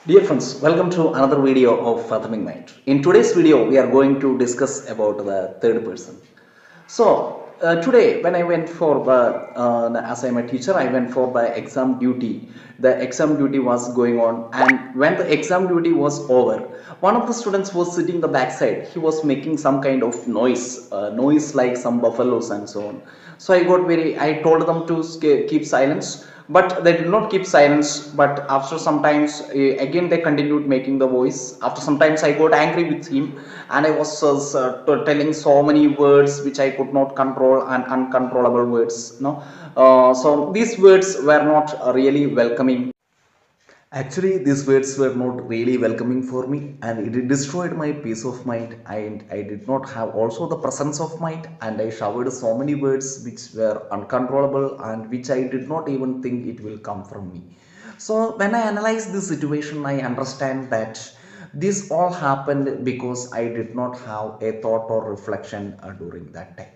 Dear friends, welcome to another video of Fathoming Mind. In today's video, we are going to discuss about the third person. Today, when I went for as I'm a teacher, I went for the exam duty. The exam duty was going on, and when the exam duty was over, one of the students was sitting the backside. He was making some kind of noise like some buffaloes and so on. So I told them to keep silence, but they did not keep silence. But after sometimes, again they continued making the voice. After sometimes, I got angry with him, and I was telling so many words which I could not control, and uncontrollable words. No, so these words were not really welcoming. Actually, these words were not really welcoming for me, and it destroyed my peace of mind. And I did not have also the presence of mind, and I showered so many words which were uncontrollable and which I did not even think it will come from me. So, when I analyze this situation, I understand that this all happened because I did not have a thought or reflection during that time.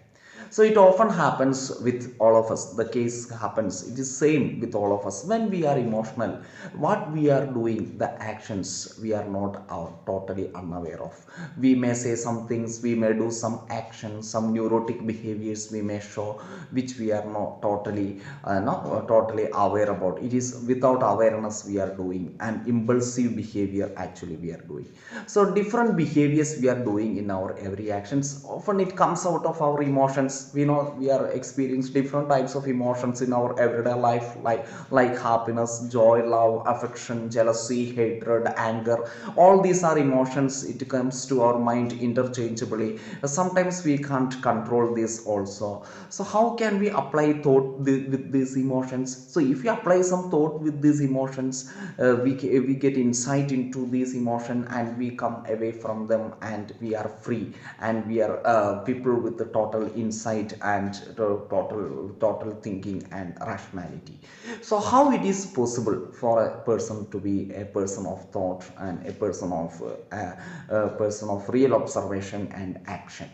So it often happens with all of us. The case happens, it is same with all of us. When we are emotional, what we are doing, the actions we are not totally unaware of. We may say some things, we may do some actions, some neurotic behaviors we may show, which we are not totally aware about. It is without awareness we are doing, and impulsive behavior actually we are doing. So different behaviors we are doing in our every actions. Often it comes out of our emotions. We know we are experiencing different types of emotions in our everyday life, like happiness, joy, love, affection, jealousy, hatred, anger. All these are emotions. It comes to our mind interchangeably. Sometimes we can't control this also. So how can we apply thought with these emotions? So if we apply some thought with these emotions, we get insight into these emotions, and we come away from them, and we are free, and we are people with the total insight and total thinking and rationality. So how it is possible for a person to be a person of thought and a person of real observation and action?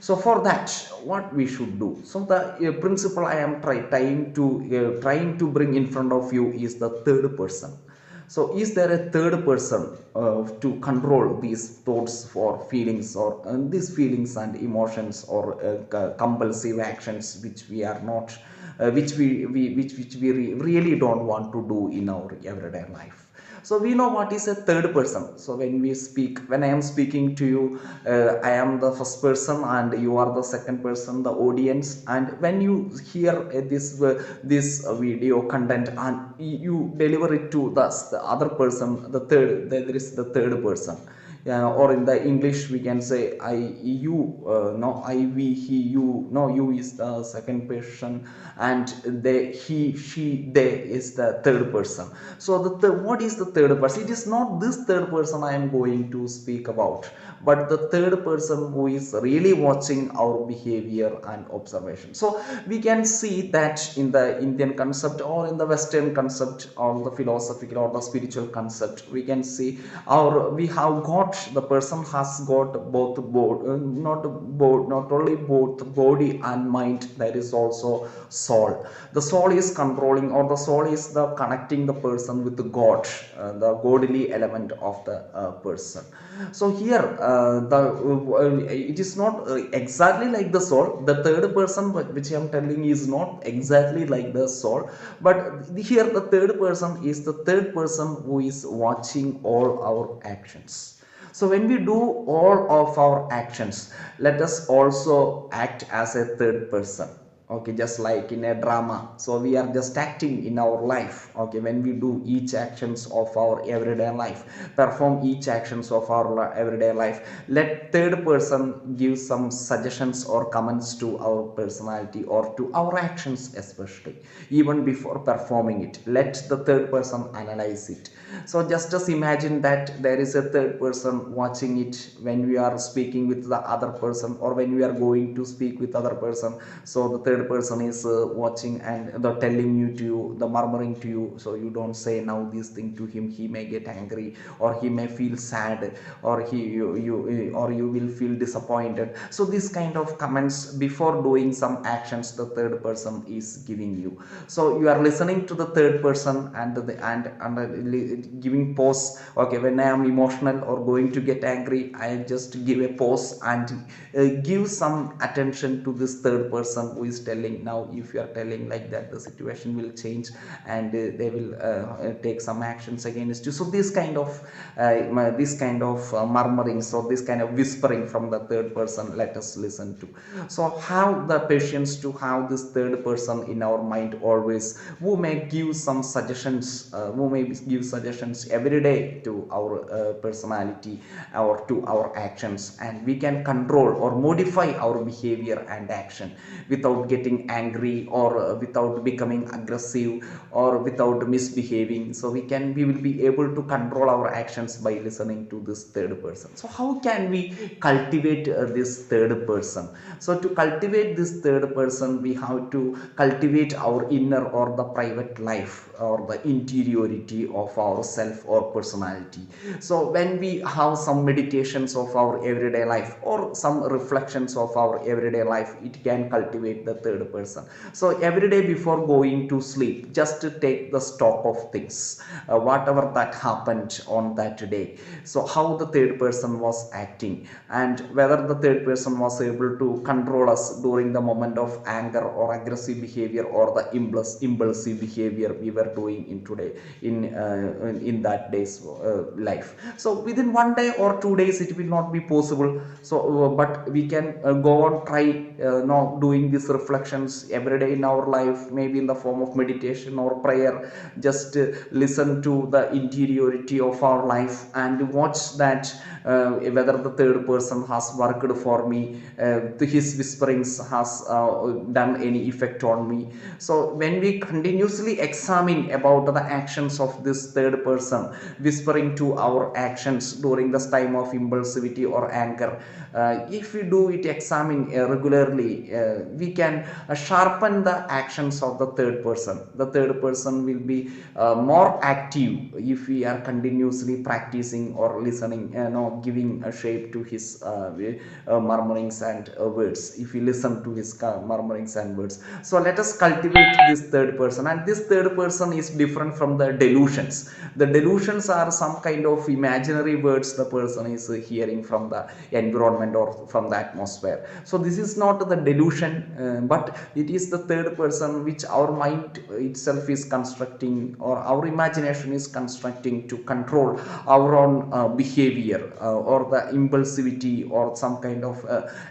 So for that, what we should do? So the principle I am trying to bring in front of you is the third person. So is there a third person to control these thoughts or feelings, or these feelings and emotions, or compulsive actions which we are not which we really don't want to do in our everyday life? So we know what is a third person. So when I am speaking to you, I am the first person, and you are the second person, the audience. And when you hear this video content, and you deliver it to the other person, the third, there is the third person. Or in the English we can say I you, no, I we he you, no, you is the second person, and they, he, she, they is the third person. So what is the third person? It is not this third person I am going to speak about, but the third person who is really watching our behavior and observation. So we can see that in the Indian concept, or in the Western concept, or the philosophical or the spiritual concept, we can see we have got, the person has got not only both body and mind. There is also soul. The soul is controlling, or the soul is the connecting the person with the God, the godly element of the person. So here, it is not exactly like the soul. The third person which I am telling is not exactly like the soul, but here the third person is the third person who is watching all our actions. So when we do all of our actions, let us also act as a third person. Okay, just like in a drama. So we are just acting in our life. Okay, when we do each actions of our everyday life, perform each actions of our everyday life, let third person give some suggestions or comments to our personality, or to our actions, especially even before performing it. Let the third person analyze it. So just imagine that there is a third person watching it when we are speaking with the other person, or when we are going to speak with other person. So the third third person is watching and the telling you to you, the murmuring to you, so you don't say now this thing to him, he may get angry or he may feel sad, or you will feel disappointed. So this kind of comments before doing some actions the third person is giving you. So you are listening to the third person and giving pause. Okay, when I am emotional or going to get angry, I just give a pause and give some attention to this third person who is telling. Now if you are telling like that, the situation will change and they will take some actions against you. So this kind of murmuring, so this kind of whispering from the third person, let us listen to. So have the patience to have this third person in our mind always, who may give some suggestions, every day to our personality or to our actions, and we can control or modify our behavior and action without getting angry or without becoming aggressive or without misbehaving. So we will be able to control our actions by listening to this third person. So how can we cultivate this third person? So to cultivate this third person, we have to cultivate our inner or the private life or the interiority of our self or personality. So when we have some meditations of our everyday life or some reflections of our everyday life, it can cultivate the third person. So every day before going to sleep, just to take the stock of things, whatever that happened on that day. So how the third person was acting, and whether the third person was able to control us during the moment of anger or aggressive behavior or the impulsive behavior we were doing in today in that day's life. So within 1 day or 2 days it will not be possible. So but we can go on try now doing these reflections every day in our life, maybe in the form of meditation or prayer. Just listen to the interiority of our life and watch that whether the third person has worked for me, his whisperings has done any effect on me. So when we continuously examine about the actions of this third person whispering to our actions during this time of impulsivity or anger, if we do it examine regularly, we can sharpen the actions of the third person. The third person will be more active if we are continuously practicing or listening, giving a shape to his murmurings and words, if we listen to his murmurings and words. So let us cultivate this third person, and this third person is different from the delusions. The delusions are some kind of imaginary words the person is hearing from the environment or from the atmosphere. So this is not the delusion, but it is the third person which our mind itself is constructing, or our imagination is constructing to control our own behavior or the impulsivity or some kind of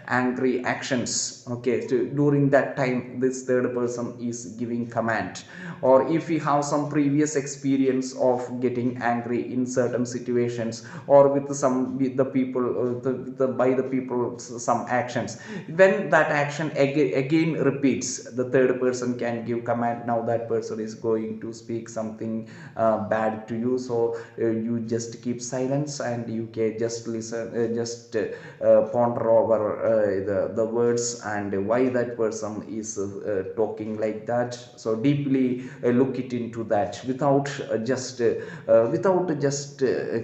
angry actions. Okay, so during that time this third person is giving command. Or if we have some previous experience of getting angry in certain situations or with the people, by the people, some actions, when that action again repeats, the third person can give command. Now that person is going to speak something bad to you, so you just keep silence and you can just listen, just ponder over the words and why that person is talking like that. So deeply look it into that without just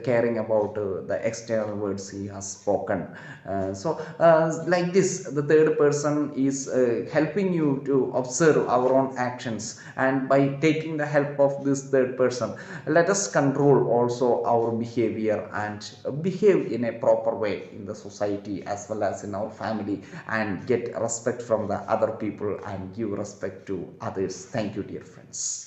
caring about the external words he has spoken. Like this, the third person is helping you to observe our own actions, and by taking the help of this third person, let us control also our behavior and behave in a proper way in the society as well as in our family, and get respect from the other people and give respect to others. Thank you, dear friends.